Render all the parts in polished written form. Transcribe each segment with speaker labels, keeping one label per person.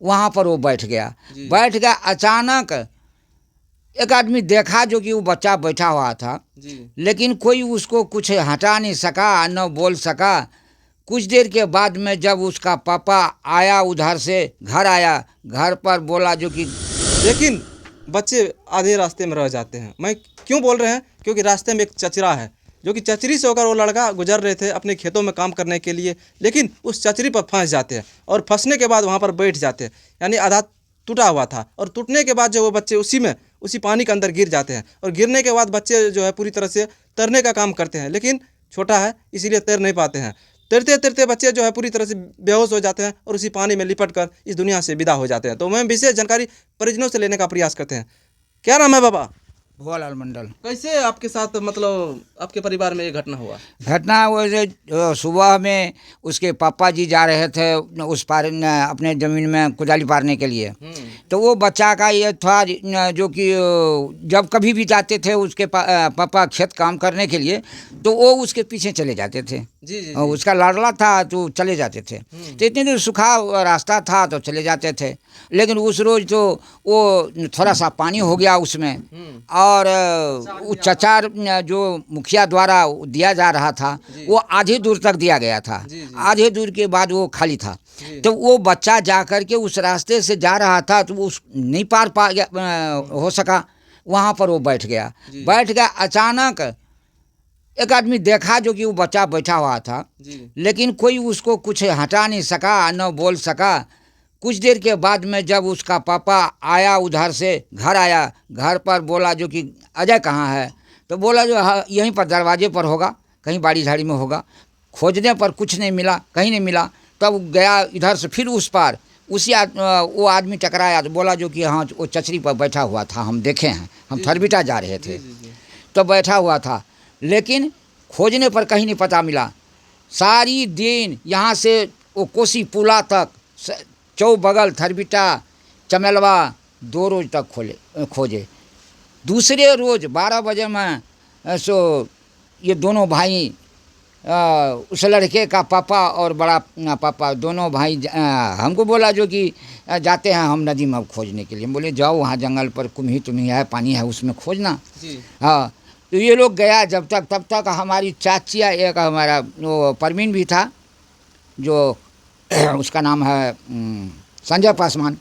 Speaker 1: वहाँ पर वो बैठ गया। बैठ गया, अचानक एक आदमी देखा जो कि वो बच्चा बैठा हुआ था, लेकिन कोई उसको कुछ हटा नहीं सका, न बोल सका। कुछ देर के बाद में जब उसका पापा आया, उधर से घर आया, घर पर बोला जो कि
Speaker 2: लेकिन बच्चे आधे रास्ते में रह जाते हैं। मैं क्यों बोल रहे हैं? क्योंकि रास्ते में एक चचरा है, जो कि चचरी से होकर वो लड़का गुजर रहे थे अपने खेतों में काम करने के लिए, लेकिन उस चचरी पर फंस जाते हैं और फंसने के बाद वहाँ पर बैठ जाते हैं। यानी आधा टूटा हुआ था, और टूटने के बाद जो वो बच्चे उसी पानी के अंदर गिर जाते हैं, और गिरने के बाद बच्चे जो है पूरी तरह से तैरने का काम करते हैं, लेकिन छोटा है इसीलिए तैर नहीं पाते हैं। तैरते तैरते बच्चे जो है पूरी तरह से बेहोश हो जाते हैं और उसी पानी में लिपट कर इस दुनिया से विदा हो जाते हैं। तो मैं विशेष जानकारी परिजनों से लेने का प्रयास करते हैं। क्या नाम है बाबा?
Speaker 1: भोलाल मंडल।
Speaker 2: कैसे आपके साथ, मतलब आपके परिवार में ये घटना हुआ?
Speaker 1: घटना वो सुबह में उसके पापा जी जा रहे थे उस पार अपने ज़मीन में कुदाली पारने के लिए। तो वो बच्चा का ये था जो कि जब कभी भी जाते थे उसके पापा खेत काम करने के लिए, तो वो उसके पीछे चले जाते थे।
Speaker 2: जी।
Speaker 1: उसका लाडला था तो चले जाते थे। तो इतनी देर सूखा रास्ता था तो चले जाते थे, लेकिन उस रोज़ तो वो थोड़ा सा पानी हो गया उसमें, और वो चचार जो मुखिया द्वारा दिया जा रहा था वो आधे दूर तक दिया गया था। आधे दूर के बाद वो खाली था। तो वो बच्चा जा कर के उस रास्ते से जा रहा था तो वो नहीं पार पा गया, हो सका। वहाँ पर वो बैठ गया। अचानक एक आदमी देखा जो कि वो बच्चा बैठा हुआ था, लेकिन कोई उसको कुछ हटा नहीं सका, न बोल सका। कुछ देर के बाद में जब उसका पापा आया, उधर से घर आया, घर पर बोला जो कि अजय कहाँ है? तो बोला जो यहीं पर दरवाजे पर होगा, कहीं बाड़ी झाड़ी में होगा। खोजने पर कुछ नहीं मिला, कहीं नहीं मिला। तब गया इधर से, फिर उस पार वो आदमी टकराया तो बोला जो कि हाँ वो चचरी पर बैठा हुआ था, हम देखे हैं, हम थरबिटा जा रहे थे तो बैठा हुआ था, लेकिन खोजने पर कहीं नहीं पता मिला। सारी दिन यहाँ से वो कोसी पुला तक चौबगल थरबिटा चमेलवा 2 रोज तक खोजे। दूसरे रोज 12 बजे में सो ये दोनों भाई, उस लड़के का पापा और बड़ा पापा, दोनों भाई हमको बोला जो कि जाते हैं हम नदी में खोजने के लिए। बोले जाओ वहाँ जंगल पर कुम्ही तुम्ही है, पानी है, उसमें खोजना। हाँ, तो ये लोग गया तब तक हमारी चाचिया, एक हमारा वो परवीन भी था जो उसका नाम है संजय पासवान।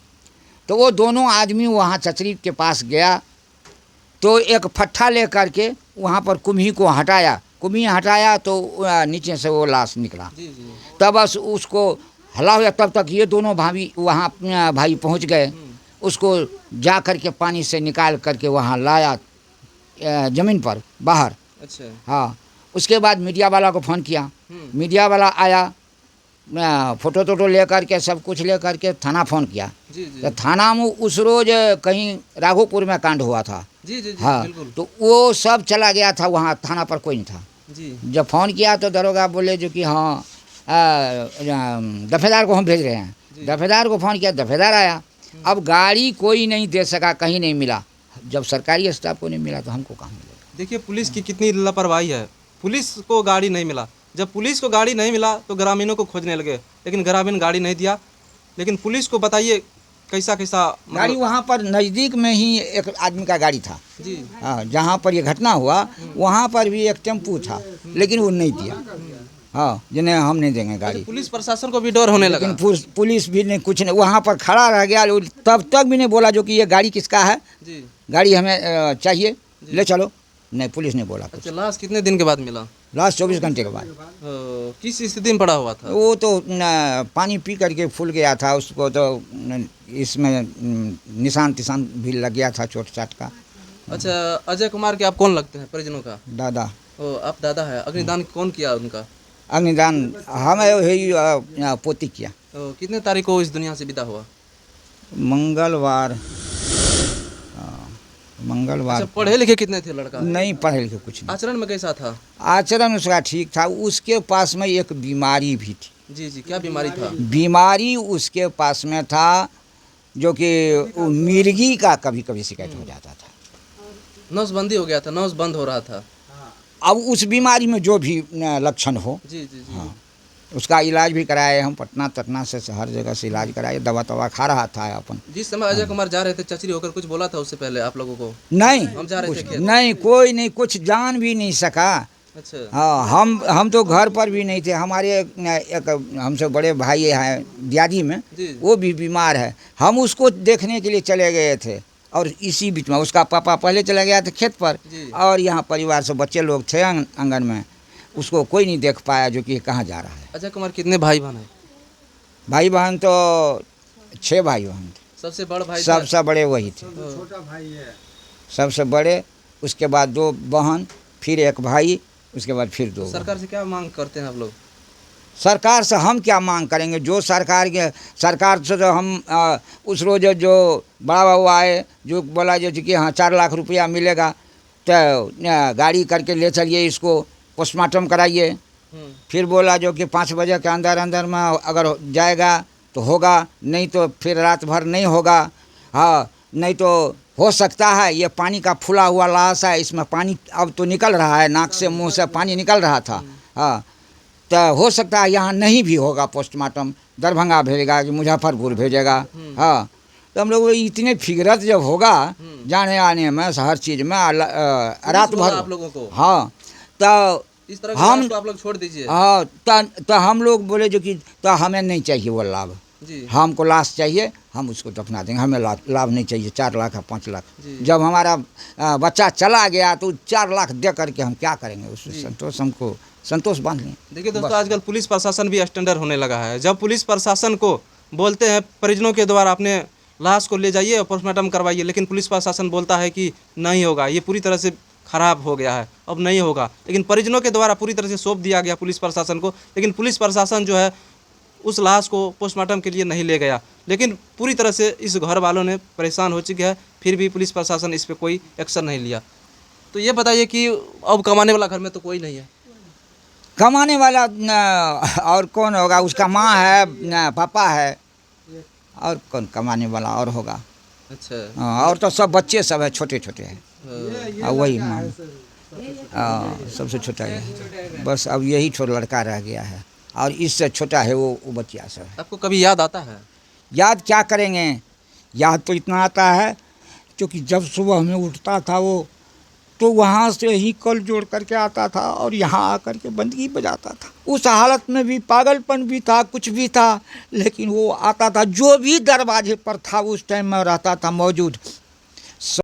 Speaker 1: तो वो दोनों आदमी वहाँ चचरी के पास गया तो एक फट्ठा ले करके वहाँ पर कुम्ही को हटाया। कुम्ही हटाया तो नीचे से वो लाश निकला। तब बस उसको हला हुआ। तब तक ये दोनों भाभी वहाँ भाई पहुँच गए, उसको जा करके पानी से निकाल करके वहाँ लाया ज़मीन पर बाहर।
Speaker 2: अच्छा।
Speaker 1: हाँ, उसके बाद मीडिया वाला को फ़ोन किया। मीडिया वाला आया, फ़ोटो टोटो ले करके सब कुछ ले करके थाना फ़ोन किया। तो थाना में उस रोज़ कहीं राघोपुर में कांड हुआ था। हाँ, तो वो सब चला गया था वहाँ, थाना पर कोई नहीं था। जब फ़ोन किया तो दरोगा बोले जो कि हाँ दफेदार को हम भेज रहे हैं। दफेदार को फ़ोन किया, दफेदार आया। अब गाड़ी कोई नहीं दे सका, कहीं नहीं मिला। जब सरकारी स्टाफ को नहीं मिला तो हमको कहाँ मिलेगा?
Speaker 2: देखिए पुलिस की कितनी लापरवाही है। पुलिस को गाड़ी नहीं मिला, जब पुलिस को गाड़ी नहीं मिला तो ग्रामीणों को खोजने लगे, लेकिन ग्रामीण गाड़ी नहीं दिया। लेकिन पुलिस को बताइए कैसा
Speaker 1: गाड़ी वहाँ पर नज़दीक में ही एक आदमी का गाड़ी था जी। हाँ, जहाँ पर ये घटना हुआ वहाँ पर भी एक टेम्पू था, लेकिन वो नहीं दिया। हाँ, जिन्हें हम नहीं देंगे गाड़ी।
Speaker 2: पुलिस प्रशासन को भी डर होने लगा,
Speaker 1: लेकिन पुलिस भी नहीं, कुछ नहीं, वहाँ पर खड़ा रह गया। तब तक भी नहीं बोला जो कि ये गाड़ी किसका है जी, गाड़ी हमें चाहिए, ले चलो। नहीं, पुलिस ने बोला।
Speaker 2: अच्छा, लाश कितने दिन के बाद मिला?
Speaker 1: लाश 24 घंटे के बाद।
Speaker 2: किस स्थिति में पड़ा हुआ था?
Speaker 1: वो तो पानी पी करके फूल गया था, उसको तो इसमें निशान तिशान भी लग गया था, चोट चाट का।
Speaker 2: अच्छा, अजय कुमार के आप कौन लगते हैं परिजनों का?
Speaker 1: दादा।
Speaker 2: ओ, आप दादा है। अग्निदान कौन किया उनका?
Speaker 1: अग्निदान हमें पोती किया।
Speaker 2: कितने तारीख को इस दुनिया से विदा हुआ?
Speaker 1: मंगलवार।
Speaker 2: अच्छा, पढ़े लिखे कितने थे लड़का?
Speaker 1: नहीं पढ़े लिखे कुछ नहीं।
Speaker 2: आचरण में कैसा था? आचरण
Speaker 1: उसका ठीक था। उसके पास में एक बीमारी भी थी।
Speaker 2: जी, क्या बीमारी था?
Speaker 1: बीमारी उसके पास में था जो कि मिर्गी का कभी कभी शिकायत हो जाता था।
Speaker 2: नसबंदी हो गया था, नस बंद हो रहा था।
Speaker 1: अब उस बीमारी में जो भी लक्षण हो।
Speaker 2: जी।
Speaker 1: हाँ, उसका इलाज भी कराए हम, पटना तटना से हर जगह से इलाज कराए, दवा तवा खा रहा था अपन।
Speaker 2: जिस समय अजय कुमार जा रहे थे चचरी होकर, कुछ बोला था उससे पहले आप लोगों को?
Speaker 1: नहीं,
Speaker 2: हम जा रहे थे खेत।
Speaker 1: नहीं, कोई नहीं, कुछ जान भी नहीं सका।
Speaker 2: अच्छा।
Speaker 1: हाँ, हम तो घर पर भी नहीं थे। हमारे एक हमसे बड़े भाई हैं दियादी में,
Speaker 2: जी।
Speaker 1: वो भी बीमार है। हम उसको देखने के लिए चले गए थे, और इसी बीच में उसका पापा पहले चला गया था खेत पर,
Speaker 2: जी।
Speaker 1: और यहाँ परिवार से बच्चे लोग थे आंगन में, उसको कोई नहीं देख पाया जो कि कहाँ जा रहा है।
Speaker 2: अजय कुमार कितने भाई बहन हैं?
Speaker 1: भाई बहन तो 6 भाई बहन थे।
Speaker 2: सबसे बड़ भाई
Speaker 1: सबसे बड़े वही थे,
Speaker 2: छोटा भाई है।
Speaker 1: सबसे बड़े, उसके बाद 2 बहन, फिर 1 भाई, उसके बाद फिर 2।
Speaker 2: सरकार से क्या मांग करते हैं आप लोग?
Speaker 1: सरकार से हम क्या मांग करेंगे? जो सरकार से तो हम उस रोज जो बड़ा बाबू आए, जो बोला जो कि हाँ 4 लाख रुपया मिलेगा, तो गाड़ी करके ले चलिए, इसको पोस्टमार्टम कराइए। फिर बोला जो कि 5 बजे के अंदर अंदर में अगर जाएगा तो होगा, नहीं तो फिर रात भर नहीं होगा। हाँ, नहीं तो हो सकता है ये पानी का फूला हुआ लाश है, इसमें पानी अब तो निकल रहा है, नाक से मुंह से पानी निकल रहा था। हाँ, तो हो सकता है यहाँ नहीं भी होगा पोस्टमार्टम, दरभंगा भेजेगा कि मुजफ्फरपुर भेजेगा। हाँ, तो हम लोग इतने फिक्रत जब होगा जाने आने में, हर चीज़ में, रात भर
Speaker 2: आप लोगों को।
Speaker 1: हाँ, तो
Speaker 2: इस तरह
Speaker 1: हम
Speaker 2: आप लोग छोड़ दीजिए।
Speaker 1: हाँ, तो हम लोग बोले जो कि तो हमें नहीं चाहिए वो लाभ,
Speaker 2: जी।
Speaker 1: हमको लाश चाहिए, हम उसको दफना देंगे, हमें लाभ नहीं चाहिए 4 लाख या 5 लाख।
Speaker 2: जी।
Speaker 1: जब हमारा बच्चा चला गया तो 4 लाख दे करके हम क्या करेंगे? उससे संतोष, हमको संतोष बांध लें।
Speaker 2: देखिए दोस्तों, आजकल पुलिस प्रशासन भी स्टैंडर्ड होने लगा है। जब पुलिस प्रशासन को बोलते हैं परिजनों के द्वारा अपने लाश को ले जाइए और पोस्टमार्टम करवाइए, लेकिन पुलिस प्रशासन बोलता है कि नहीं होगा, ये पूरी तरह से खराब हो गया है, अब नहीं होगा। लेकिन परिजनों के द्वारा पूरी तरह से सौंप दिया गया पुलिस प्रशासन को, लेकिन पुलिस प्रशासन जो है उस लाश को पोस्टमार्टम के लिए नहीं ले गया। लेकिन पूरी तरह से इस घर वालों ने परेशान हो चुके हैं, फिर भी पुलिस प्रशासन इस पर कोई एक्शन नहीं लिया। तो ये बताइए कि अब कमाने वाला घर में तो कोई नहीं है।
Speaker 1: कमाने वाला और कौन होगा? उसका माँ है, पापा है, और कौन कमाने वाला और होगा?
Speaker 2: अच्छा।
Speaker 1: और तो सब बच्चे सब है, छोटे छोटे हैं, वही माँ सबसे छोटा है। बस अब यही छोटा लड़का रह गया है, और इससे छोटा है वो बच्चा सब है।
Speaker 2: आपको कभी याद आता है?
Speaker 1: याद क्या करेंगे? याद तो इतना आता है क्योंकि जब सुबह में उठता था वो, तो वहाँ से ही कल जोड़ करके आता था और यहाँ आकर के बंदगी बजाता था। उस हालत में भी पागलपन भी था, कुछ भी था, लेकिन वो आता था, जो भी दरवाजे पर था उस टाइम में रहता था मौजूद,